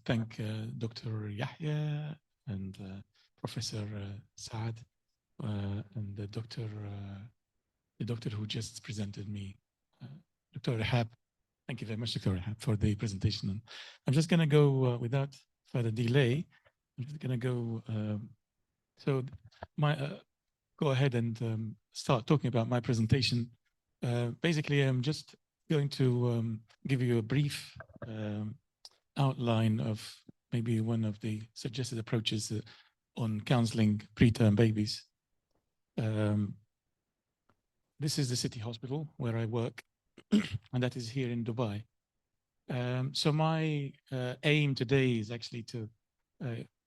thank Dr. Yahya and Professor Saad and the doctor who just presented me, Dr. Rahab. Thank you very much, Dr. Rahab, for the presentation. And I'm just going to go without further delay. I'm just going to go. Go ahead and start talking about my presentation. Basically, I'm just going to give you a brief outline of maybe one of the suggested approaches on counseling preterm babies. This is the city hospital where I work, and that is here in Dubai. So my aim today is actually to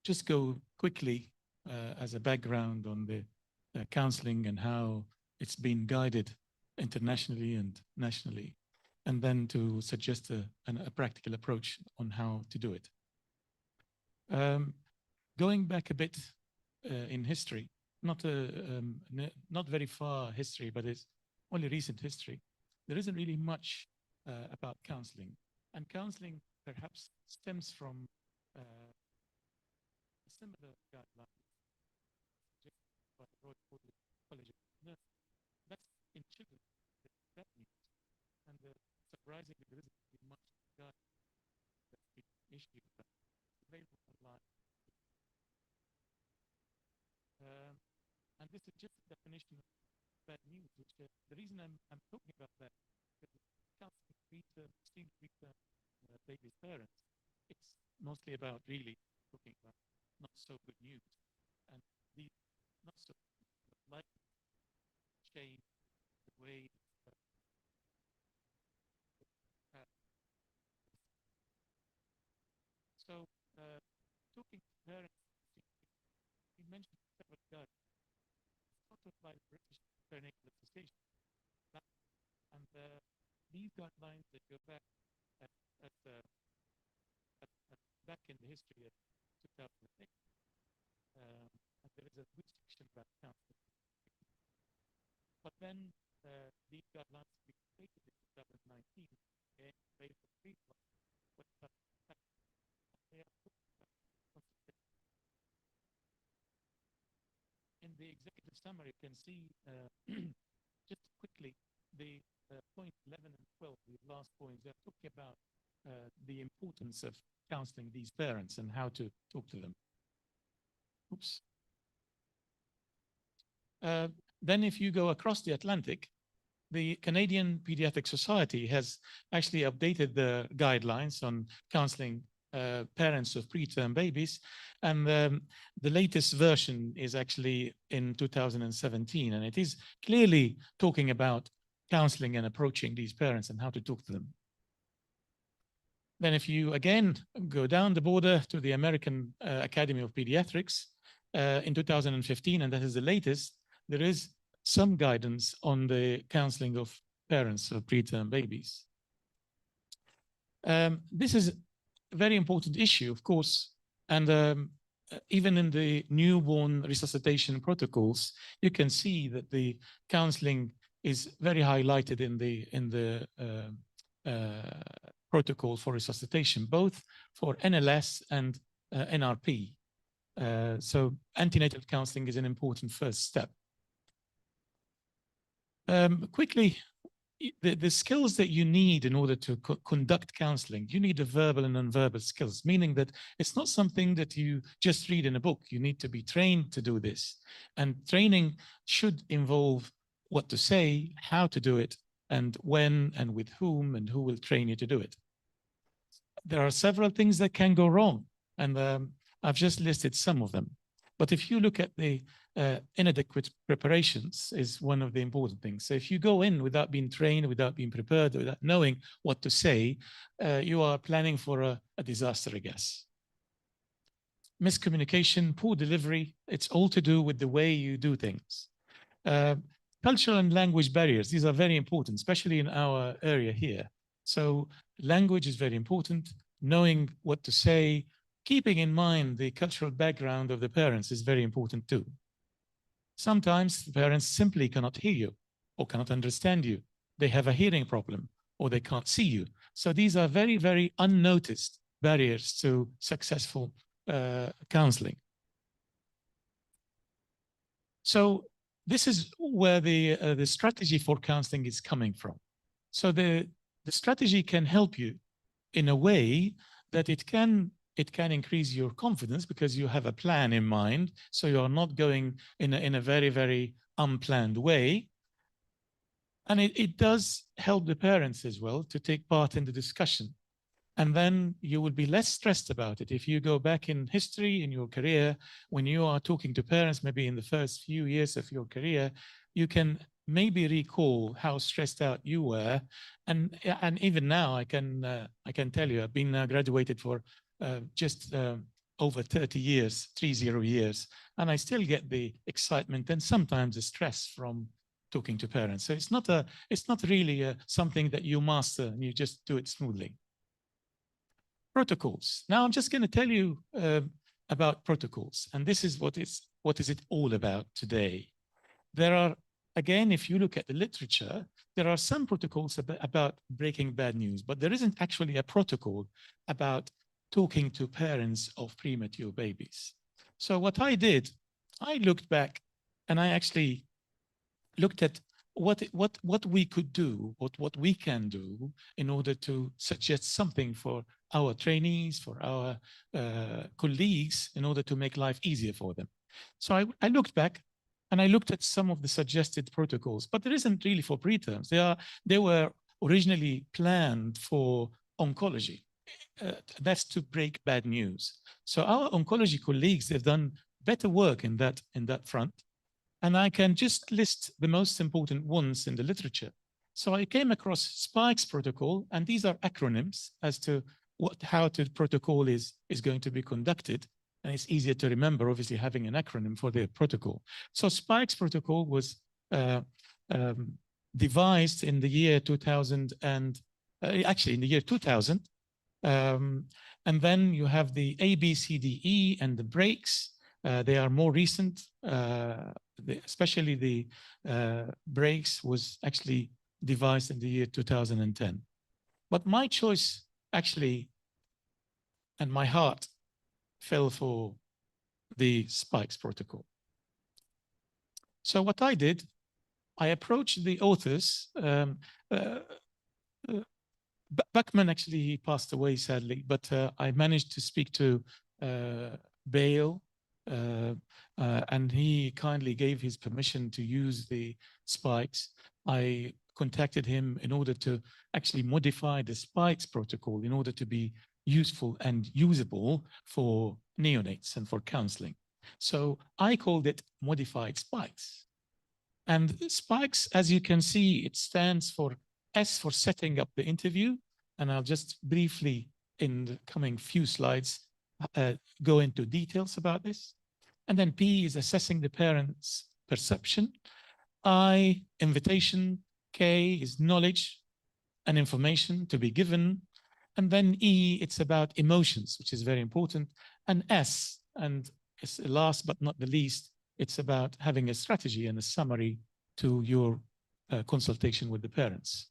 just go quickly as a background on the counseling and how it's been guided internationally and nationally, and then to suggest a practical approach on how to do it. Going back a bit in history, not very far history, but it's only recent history, there isn't really much about counseling. And counseling perhaps stems from a similar guideline by the Royal College of Nurses. That's in children. That means, and surprisingly, there isn't really much guideline that's been issued available online. And this is just a definition of bad news, which the reason I'm talking about that is counseling preterm babies' parents. It's mostly about really talking about not so good news, and these not so like change the way. So talking to parents, we mentioned several guidelines. It's taught by the British Perinatal Association, and these guidelines that go back back in the history of 2006, and there is a good section about counseling. But then these guidelines were created in 2019, okay, based on in the executive summary, you can see just quickly the point 11 and 12, the last points, they're talking about the importance of counseling these parents and how to talk to them. Oops. Then if you go across the Atlantic, the Canadian Pediatric Society has actually updated the guidelines on counseling parents of preterm babies. And the latest version is actually in 2017. And it is clearly talking about counseling and approaching these parents and how to talk to them. Then if you, again, go down the border to the American Academy of Pediatrics in 2015, and that is the latest, there is some guidance on the counseling of parents of preterm babies. This is a very important issue, of course, and even in the newborn resuscitation protocols, you can see that the counseling is very highlighted in the protocol for resuscitation, both for NLS and NRP. So antenatal counseling is an important first step. Quickly, the skills that you need in order to conduct counseling, you need the verbal and nonverbal skills, meaning that it's not something that you just read in a book. You need to be trained to do this. And training should involve what to say, how to do it, and when and with whom, and who will train you to do it. There are several things that can go wrong, and I've just listed some of them. But if you look at the inadequate preparations is one of the important things. So if you go in without being trained, without being prepared, without knowing what to say, you are planning for a disaster, I guess. Miscommunication, poor delivery, it's all to do with the way you do things. Cultural and language barriers, these are very important, especially in our area here. So language is very important. Knowing what to say, keeping in mind the cultural background of the parents is very important too. Sometimes the parents simply cannot hear you or cannot understand you. They have a hearing problem or they can't see you. So these are very, very unnoticed barriers to successful counseling. So this is where the strategy for counseling is coming from. So the strategy can help you in a way that it can increase your confidence because you have a plan in mind. So you are not going in a very, very unplanned way. And it does help the parents as well to take part in the discussion. And then you will be less stressed about it. If you go back in history, in your career, when you are talking to parents, maybe in the first few years of your career, you can maybe recall how stressed out you were. And even now, I can tell you, I've been graduated for just over 30 years, 30 years, and I still get the excitement and sometimes the stress from talking to parents. So it's not really something that you master and you just do it smoothly. Protocols. Now I'm just going to tell you about protocols, and this is what is it all about today. There are, again, if you look at the literature, there are some protocols about breaking bad news, but there isn't actually a protocol about talking to parents of premature babies. So what I did, I looked back and I actually looked at what we could do, what we can do in order to suggest something for our trainees, for our colleagues, in order to make life easier for them. So I looked back and I looked at some of the suggested protocols, but there isn't really for preterms. They were originally planned for oncology. That's to break bad news. So our oncology colleagues, they've done better work in that front. And I can just list the most important ones in the literature. So I came across SPIKE's protocol, and these are acronyms as to how the protocol is going to be conducted. And it's easier to remember, obviously, having an acronym for the protocol. So SPIKE's protocol was devised in the year 2000 and actually in the year 2000. And then you have the A, B, C, D, E, and the breaks. They are more recent, especially the breaks was actually devised in the year 2010. But my choice actually, and my heart fell for the SPIKE's protocol. So what I did, I approached the authors. Buckman actually, he passed away sadly, but I managed to speak to Bale, and he kindly gave his permission to use the SPIKE's. I contacted him in order to actually modify the SPIKE's protocol in order to be useful and usable for neonates and for counseling. So I called it modified SPIKE's. And SPIKE's, as you can see, it stands for S for setting up the interview. And I'll just briefly, in the coming few slides, go into details about this. And then P is assessing the parent's perception. I, invitation. K is knowledge and information to be given. And then E, it's about emotions, which is very important. And S, and it's last but not the least, it's about having a strategy and a summary to your consultation with the parents.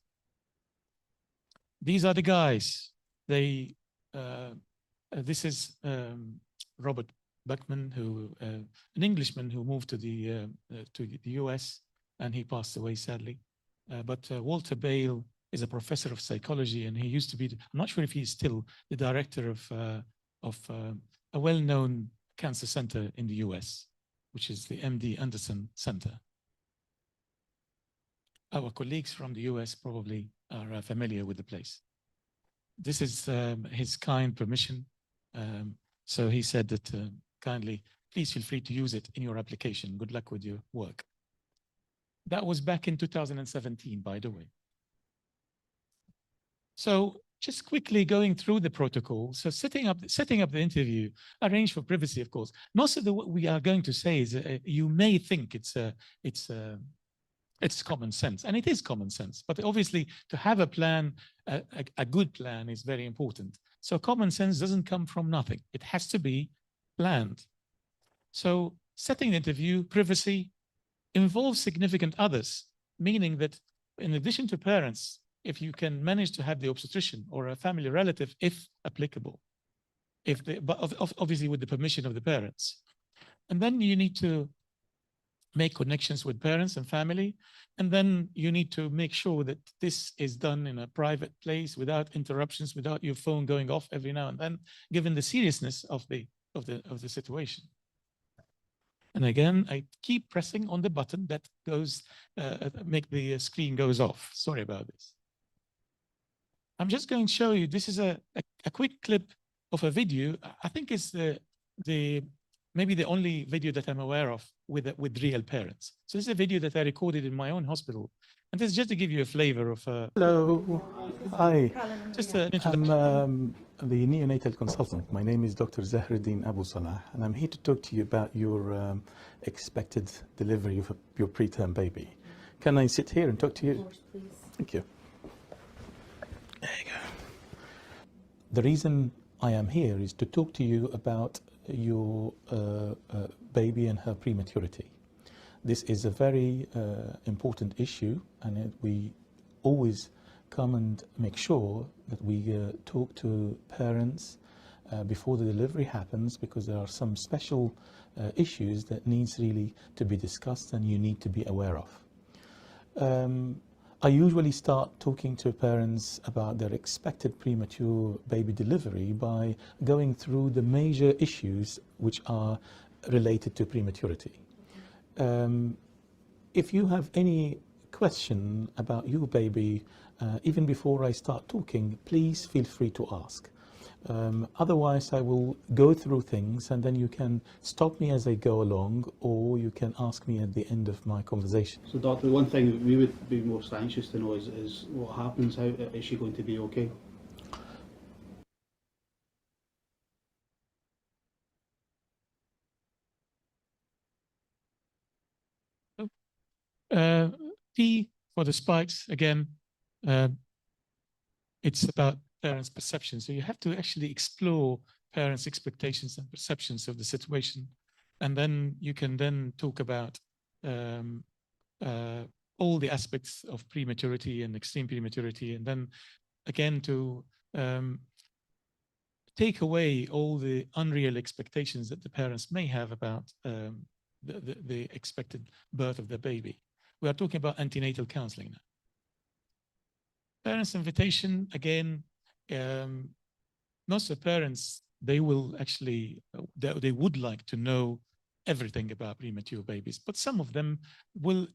These are the guys. They, this is Robert Buckman, who an Englishman who moved to the US, and he passed away sadly. But Walter Bale is a professor of psychology, and he used to be, I'm not sure if he's still the director of a well-known cancer center in the US, which is the MD Anderson Center. Our colleagues from the US probably are familiar with the place. This is his kind permission. So he said that kindly, please feel free to use it in your application. Good luck with your work. That was back in 2017, by the way. So just quickly going through the protocol. So setting up the interview, arrange for privacy, of course. Most of what we are going to say is you may think it's common sense, and it is common sense. But obviously, to have a plan, a good plan, is very important. So common sense doesn't come from nothing. It has to be planned. So setting the interview, privacy, involves significant others, meaning that in addition to parents, if you can manage to have the obstetrician or a family relative, if applicable, if they, but obviously with the permission of the parents. And then you need to make connections with parents and family. And then you need to make sure that this is done in a private place without interruptions, without your phone going off every now and then, given the seriousness of the situation. And again, I keep pressing on the button that goes, make the screen goes off. Sorry about this. I'm just going to show you, this is a quick clip of a video. I think it's maybe the only video that I'm aware of with real parents. So this is a video that I recorded in my own hospital. And this is just to give you a flavor of... Hello. Hi. Just an introduction. I'm the neonatal consultant. My name is Dr. Zahreddin Abusalah, and I'm here to talk to you about your expected delivery of your preterm baby. Can I sit here and talk to you? Of course, please. Thank you. There you go. The reason I am here is to talk to you about your baby and her prematurity. This is a very important issue, and we always come and make sure that we talk to parents before the delivery happens, because there are some special issues that needs really to be discussed and you need to be aware of. I usually start talking to parents about their expected premature baby delivery by going through the major issues which are related to prematurity. If you have any question about your baby, even before I start talking, please feel free to ask. Otherwise, I will go through things and then you can stop me as I go along, or you can ask me at the end of my conversation. So, Doctor, one thing that we would be most anxious to know is what happens. How is she going to be okay? P for the spikes, again, it's about parents' perception. So you have to actually explore parents' expectations and perceptions of the situation. And then you can then talk about all the aspects of prematurity and extreme prematurity. And then again, to take away all the unreal expectations that the parents may have about the expected birth of their baby. We are talking about antenatal counseling now. Parents' invitation, again, most of the parents, they will actually, they would like to know everything about premature babies, but some of them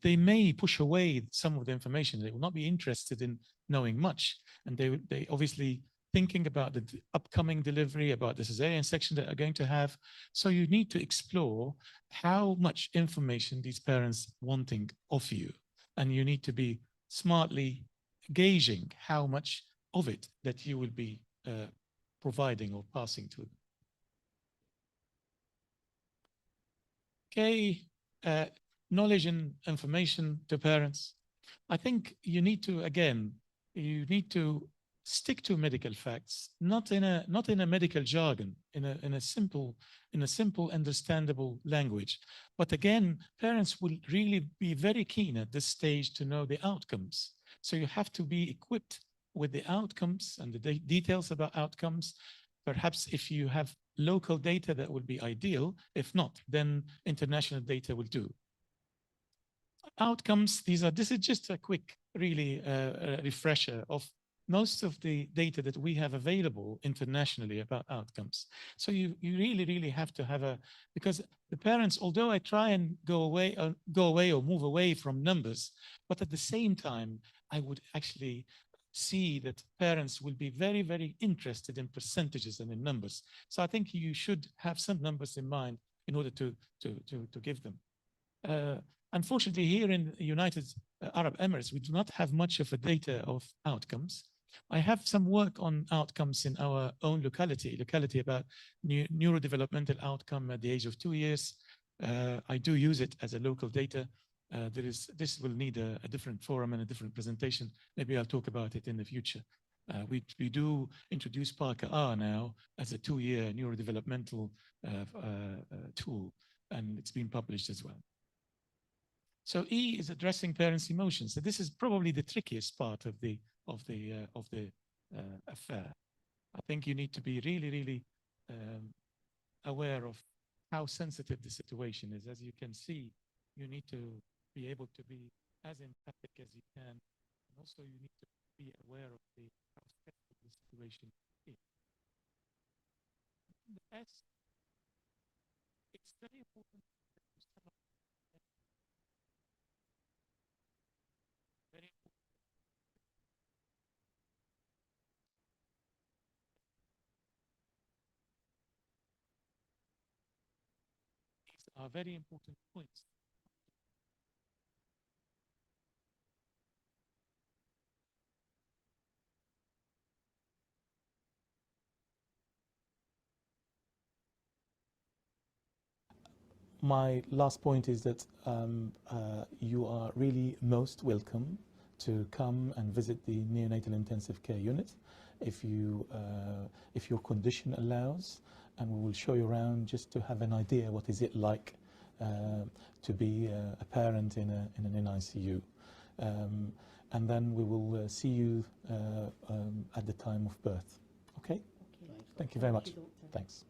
they may push away some of the information. They will not be interested in knowing much. And they obviously thinking about the upcoming delivery, about the cesarean section that are going to have. So you need to explore how much information these parents wanting of you. And you need to be smartly gauging how much of it that you will be providing or passing to them. Okay, knowledge and information to parents. I think you need to, again, you need to stick to medical facts, not in a medical jargon, in a simple, understandable language. But again, parents will really be very keen at this stage to know the outcomes. So you have to be equipped with the outcomes and the details about outcomes. Perhaps if you have local data, that would be ideal. If not, then international data will do. Outcomes, this is just a quick, really refresher of most of the data that we have available internationally about outcomes. So you really, really have to have because the parents, although I try and go away or move away from numbers, but at the same time, I would actually see that parents will be very, very interested in percentages and in numbers. So I think you should have some numbers in mind in order to give them. Unfortunately, here in the United Arab Emirates, we do not have much of a data of outcomes. I have some work on outcomes in our own locality about neurodevelopmental outcome at the age of 2 years. I do use it as a local data. This will need a different forum and a different presentation. Maybe I'll talk about it in the future. We do introduce Parker R now as a 2-year neurodevelopmental tool, and it's been published as well. So E is addressing parents' emotions. So this is probably the trickiest part of the affair. I think you need to be really, really aware of how sensitive the situation is. As you can see, you need to be able to be as empathic as you can, and also you need to be aware of how stressful the situation is. The S, it's very important that you start very important. These are very important points. My last point is that you are really most welcome to come and visit the neonatal intensive care unit if your condition allows, and we will show you around just to have an idea what is it like to be a parent in an NICU. And then we will see you at the time of birth. Okay? Thank you very much. Thanks.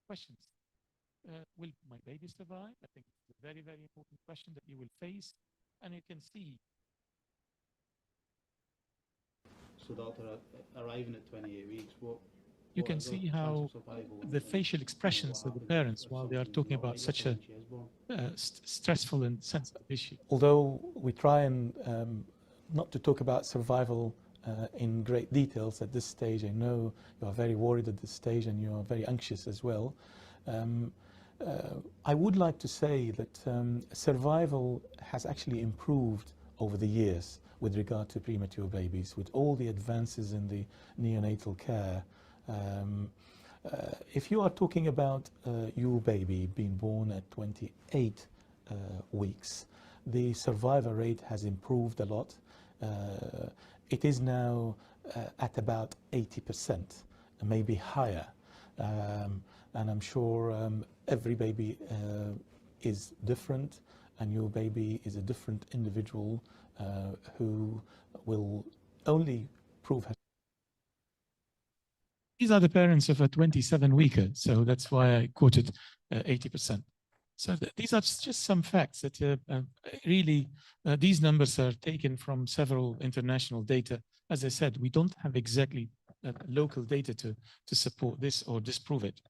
Questions. Will my baby survive? I think it's a very, very important question that you will face. And you can see. So doctor, arriving at 28 weeks, You can see how the facial expressions of the parents while they are talking about such a stressful and sensitive issue. Although we try and not to talk about survival in great details at this stage, I know you are very worried at this stage and you are very anxious as well. I would like to say that survival has actually improved over the years with regard to premature babies, with all the advances in the neonatal care. If you are talking about your baby being born at 28 weeks, the survival rate has improved a lot. It is now at about 80%, maybe higher. And I'm sure every baby is different, and your baby is a different individual who will only prove her. These are the parents of a 27-weeker, so that's why I quoted 80%. So these are just some facts that really, these numbers are taken from several international data. As I said, we don't have exactly local data to support this or disprove it.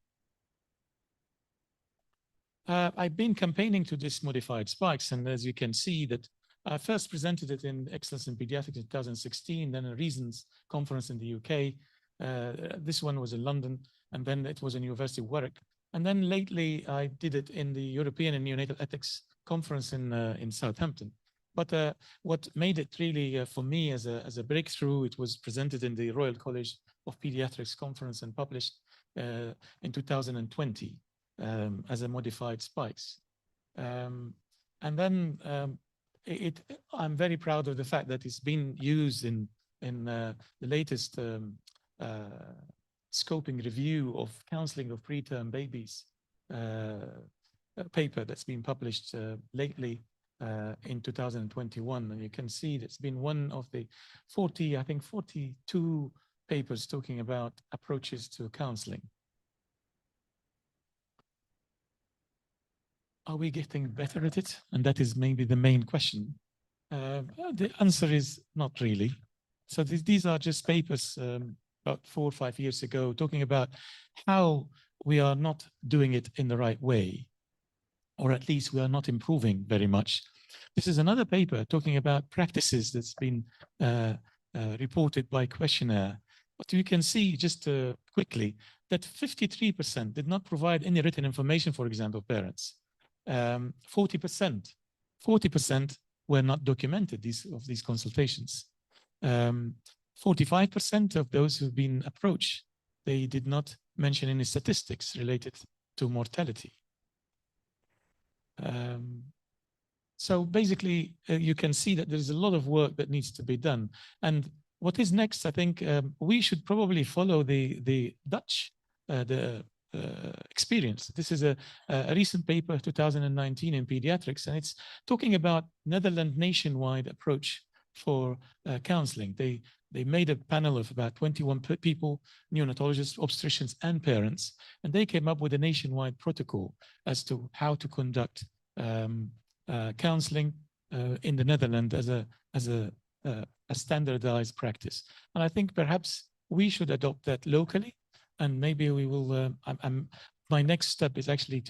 I've been campaigning to this modified spikes, and as you can see that I first presented it in Excellence in Pediatrics in 2016, then a Reasons conference in the UK. This one was in London, and then it was in University of Warwick. And then lately I did it in the European and Neonatal Ethics Conference in Southampton. But what made it really for me as a breakthrough, it was presented in the Royal College of Pediatrics Conference and published in 2020 as a modified spikes. And then I'm very proud of the fact that it's been used in the latest scoping review of counseling of preterm babies paper that's been published lately in 2021. And you can see that's been one of the 42 papers talking about approaches to counseling. Are we getting better at it? And that is maybe the main question. The answer is not really. So these are just papers about 4 or 5 years ago talking about how we are not doing it in the right way, or at least we are not improving very much. This is another paper talking about practices that's been reported by questionnaire. But you can see just quickly that 53% did not provide any written information, for example, parents. 40% were not documented of these consultations. 45% of those who've been approached, they did not mention any statistics related to mortality. So basically, you can see that there's a lot of work that needs to be done. And what is next, I think we should probably follow the Dutch experience. This is a recent paper, 2019 in pediatrics, and it's talking about Netherlands nationwide approach for counseling. They made a panel of about 21 people, neonatologists, obstetricians, and parents, and they came up with a nationwide protocol as to how to conduct counseling in the Netherlands as a standardized practice. And I think perhaps we should adopt that locally, and maybe we will. My next step is actually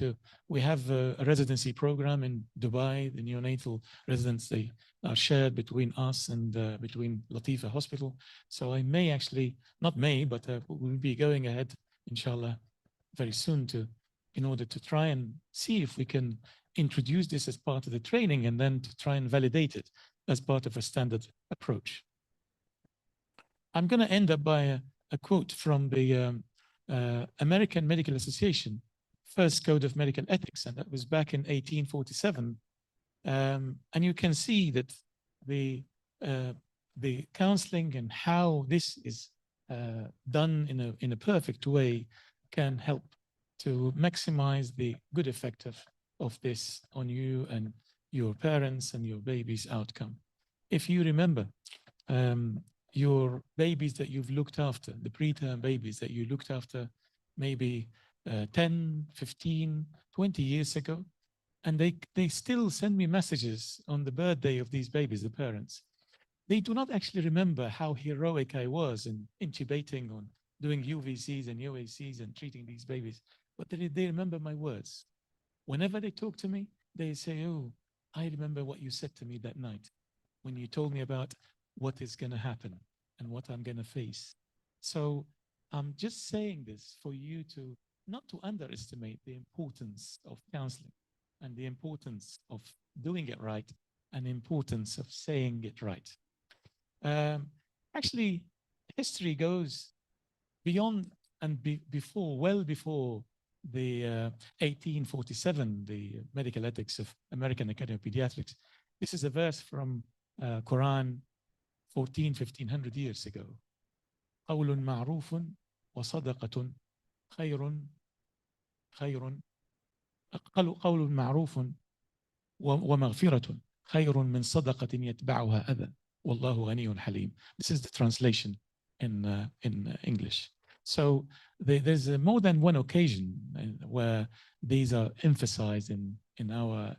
we have a residency program in Dubai. The neonatal residents, they are shared between us and between Latifa Hospital. So I may actually, not may, but we'll be going ahead, inshallah, very soon in order to try and see if we can introduce this as part of the training and then to try and validate it as part of a standard approach. I'm going to end up by a quote from the American Medical Association, first code of medical ethics, and that was back in 1847. And you can see that the counseling and how this is done in a perfect way can help to maximize the good effect of this on you and your parents and your baby's outcome. If you remember, your babies that you've looked after, the preterm babies that you looked after maybe 10, 15, 20 years ago, and they still send me messages on the birthday of these babies, the parents. They do not actually remember how heroic I was in intubating, on doing UVCs and UACs and treating these babies, but they remember my words. Whenever they talk to me, they say, oh, I remember what you said to me that night when you told me about what is going to happen and what I'm going to face. So I'm just saying this for you to not to underestimate the importance of counseling and the importance of doing it right and the importance of saying it right. Actually, history goes beyond and before, well before the 1847, the Medical Ethics of American Academy of Pediatrics. This is a verse from Quran 1500 years ago. قول معروف وصدقة خير قول معروف ومغفرة خير من صدقة يتبعها أذى والله غني حليم. This is the translation in English. So there's more than one occasion where these are emphasized in our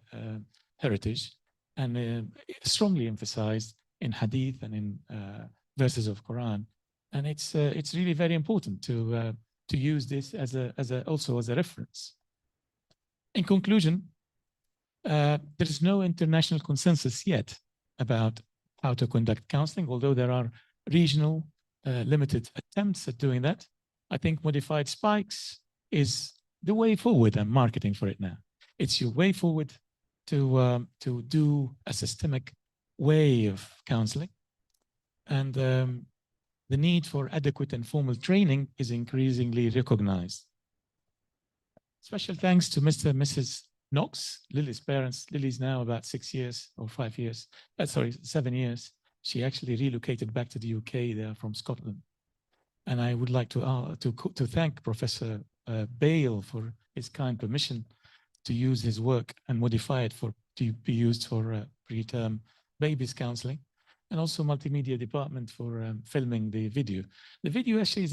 heritage, and strongly emphasized in hadith and in verses of Quran. And it's really very important to use this also as a reference. In conclusion, there is no international consensus yet about how to conduct counseling, although there are regional limited attempts at doing that. I think modified spikes is the way forward. I'm marketing for it now. It's your way forward to do a systemic way of counseling. And the need for adequate and formal training is increasingly recognized. Special thanks to Mr. and Mrs. Knox, Lily's parents. Lily's now about 6 years or 5 years, 7 years. She actually relocated back to the UK. They're from Scotland. And I would like to thank Professor Bale for his kind permission to use his work and modify it to be used for preterm babies counseling, and also multimedia department for filming the video. The video actually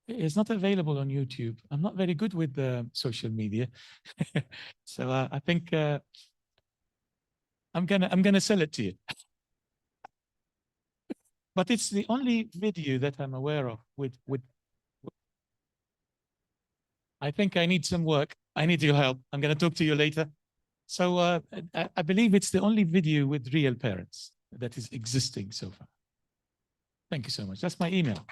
is not available on YouTube. I'm not very good with social media, so I think I'm gonna sell it to you. But it's the only video that I'm aware of with I think I need some work. I need your help. I'm going to talk to you later. So I believe it's the only video with real parents that is existing so far. Thank you so much. That's my email.